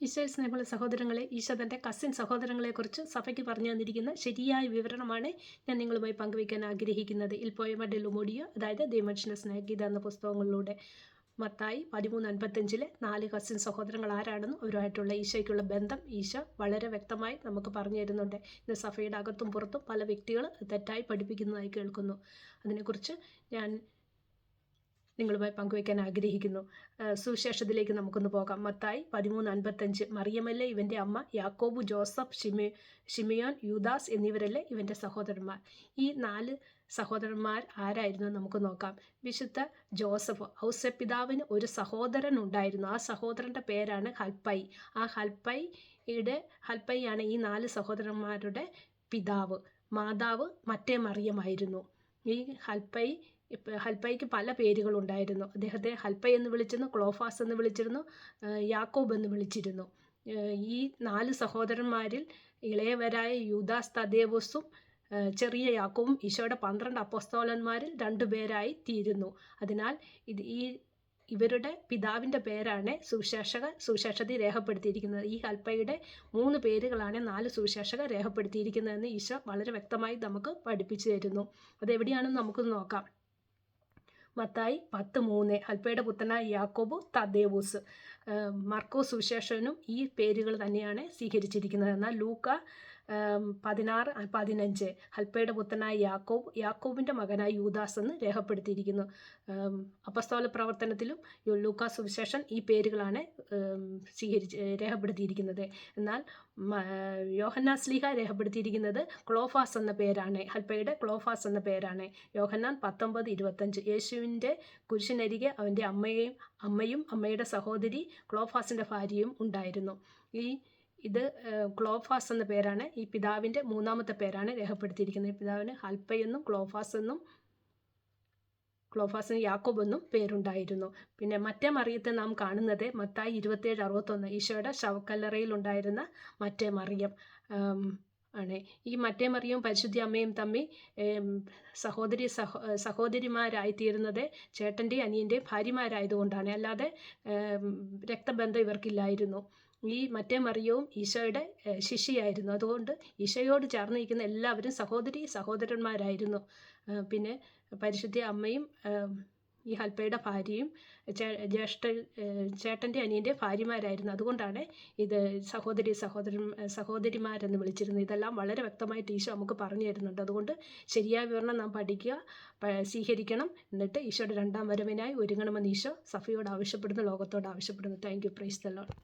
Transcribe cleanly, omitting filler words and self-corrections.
ഈശോയിൽ സ്നേഹമുള്ള സഹോദരങ്ങളെ, ഈശോ തൻ്റെ കസിൻ സഹോദരങ്ങളെക്കുറിച്ച് സഭയ്ക്ക് പറഞ്ഞു തന്നിരിക്കുന്ന ശരിയായ വിവരണമാണ് ഞാൻ നിങ്ങളുമായി പങ്കുവയ്ക്കാൻ ആഗ്രഹിക്കുന്നത്. ഇൽ പോയമ ഡെ ലുമോഡിയോ, അതായത് ദൈവമനുഷ്യനെ സ്നേഹിത എന്ന പുസ്തകങ്ങളിലൂടെ. മത്തായി 13:55 4 കസിൻ സഹോദരങ്ങൾ ആരാണെന്നും അവരുമായിട്ടുള്ള ഈശോയ്ക്കുള്ള ബന്ധം ഈശോ വളരെ വ്യക്തമായി നമുക്ക് പറഞ്ഞു തരുന്നുണ്ട്. ഇന്ന് സഭയുടെ അകത്തും പുറത്തും പല വ്യക്തികൾ തെറ്റായി പഠിപ്പിക്കുന്നതായി കേൾക്കുന്നു. അതിനെക്കുറിച്ച് ഞാൻ നിങ്ങളുമായി പങ്കുവയ്ക്കാൻ ആഗ്രഹിക്കുന്നു. സുവിശേഷത്തിലേക്ക് നമുക്കൊന്ന് പോകാം. മത്തായി 13:55 മറിയമല്ലേ ഇവൻ്റെ അമ്മ, യാക്കോബ്, ജോസഫ്, ഷിമിയോൻ, യൂദാസ് എന്നിവരല്ലേ ഇവൻ്റെ സഹോദരന്മാർ. ഈ 4 സഹോദരന്മാർ ആരായിരുന്നു നമുക്ക് നോക്കാം. വിശുദ്ധ ജോസഫ്, ഔസപിതാവിന് ഒരു സഹോദരൻ ഉണ്ടായിരുന്നു. ആ സഹോദരൻ്റെ പേരാണ് ഹൽപ്പൈ. ആ ഹൽപ്പൈയാണ് ഈ 4 സഹോദരന്മാരുടെ പിതാവ്. മാതാവ് മറ്റേ മറിയമായിരുന്നു. ഈ ഹൽപ്പൈക്ക് പല പേരുകളുണ്ടായിരുന്നു. അദ്ദേഹത്തെ ഹൽപ്പൈ എന്ന് വിളിച്ചിരുന്നു, ക്ലോഫാസ് എന്ന് വിളിച്ചിരുന്നു, യാക്കോബ് എന്ന് വിളിച്ചിരുന്നു. ഈ 4 സഹോദരന്മാരിൽ ഇളയവരായ യൂദാസ് തദേവുസും ചെറിയ യാക്കോബും ഈശോയുടെ 12 അപ്പോസ്തലന്മാരിൽ 2 പേരായി തീരുന്നു. അതിനാൽ ഇവരുടെ പിതാവിൻ്റെ പേരാണ് സുവിശേഷത്തിൽ രേഖപ്പെടുത്തിയിരിക്കുന്നത്. ഈ ഹൽപ്പയുടെ 3 പേരുകളാണ് 4 സുവിശേഷകർ രേഖപ്പെടുത്തിയിരിക്കുന്നതെന്ന് ഈശോ വളരെ വ്യക്തമായി നമുക്ക് പഠിപ്പിച്ചു തരുന്നു. അതെവിടെയാണെന്ന് നമുക്കൊന്ന് നോക്കാം. മത്തായി 10:3 ഹൽപ്പയുടെ പുത്രനായ യാക്കോബ്, തദ്ദേവൂസ്. മർക്കോസ് സുവിശേഷനും ഈ പേരുകൾ തന്നെയാണ് സ്വീകരിച്ചിരിക്കുന്നത്. എന്നാൽ ലൂക്ക 16:15 ഹൽപ്പയുടെ പുത്രനായ യാക്കോബിൻ്റെ മകനായ യൂദാസ് എന്ന് രേഖപ്പെടുത്തിയിരിക്കുന്നു. അപ്പസ്തോല പ്രവർത്തനത്തിലും ലൂക്ക സുവിശേഷൻ ഈ പേരുകളാണ് രേഖപ്പെടുത്തിയിരിക്കുന്നത്. എന്നാൽ യോഹന്നാൻ ശ്ലീഹ രേഖപ്പെടുത്തിയിരിക്കുന്നത് ക്ലോഫാസ് എന്ന പേരാണ്. ഹൽപ്പയുടെ ക്ലോഫാസ് എന്ന പേരാണ്. യോഹന്നാൻ 19:25 യേശുവിൻ്റെ കുരിശിനരികെ അവൻ്റെ അമ്മയും അമ്മയുടെ സഹോദരി ക്ലോഫാസിൻ്റെ ഭാര്യയും ഉണ്ടായിരുന്നു. ഇത് ക്ലോഫാസ് എന്ന പേരാണ് ഈ പിതാവിൻ്റെ 3ാമത്തെ പേരാണ് രേഖപ്പെടുത്തിയിരിക്കുന്നത്. പിതാവിന് ഹൽപ്പയെന്നും ക്ലോഫാസിന് യാക്കോബ് എന്നും പേരുണ്ടായിരുന്നു. പിന്നെ മറ്റേ മറിയത്തെ നാം കാണുന്നത് മത്തായി 27:61 ഈശോയുടെ ശവക്കല്ലറയിലുണ്ടായിരുന്ന മറ്റേ മറിയം ആണ്. ഈ മറ്റേ മറിയവും പരിശുദ്ധ അമ്മയും തമ്മിൽ സഹോദരിമാരായിത്തീരുന്നത് ചേട്ടൻ്റെയും അനിയൻ്റെയും ഭാര്യമാരായതുകൊണ്ടാണ്. അല്ലാതെ രക്തബന്ധം ഇവർക്കില്ലായിരുന്നു. ഈ മറ്റേ മറിയവും ഈശോയുടെ ശിഷ്യയായിരുന്നു. അതുകൊണ്ട് ഈശോയോട് ചേർന്നിരിക്കുന്ന എല്ലാവരും സഹോദരന്മാരായിരുന്നു. പിന്നെ പരിശുദ്ധ അമ്മയും ഈ ഹൽപ്പയുടെ ഭാര്യയും ചേട്ടൻ്റെ അനിയൻ്റെ ഭാര്യമാരായിരുന്നു. അതുകൊണ്ടാണ് ഇത് സഹോദരിമാരെന്ന് വിളിച്ചിരുന്നത്. ഇതെല്ലാം വളരെ വ്യക്തമായിട്ട് ഈശോ നമുക്ക് പറഞ്ഞു തരുന്നുണ്ട്. അതുകൊണ്ട് ശരിയായ വിവരണം നാം പഠിക്കുക, സ്വീകരിക്കണം. എന്നിട്ട് ഈശോയുടെ 2ാം വരവിനായി ഒരുങ്ങണമെന്ന് ഈശോ സഭയോട് ആവശ്യപ്പെടുന്നു, ലോകത്തോട് ആവശ്യപ്പെടുന്നു. Thank you. Praise the Lord.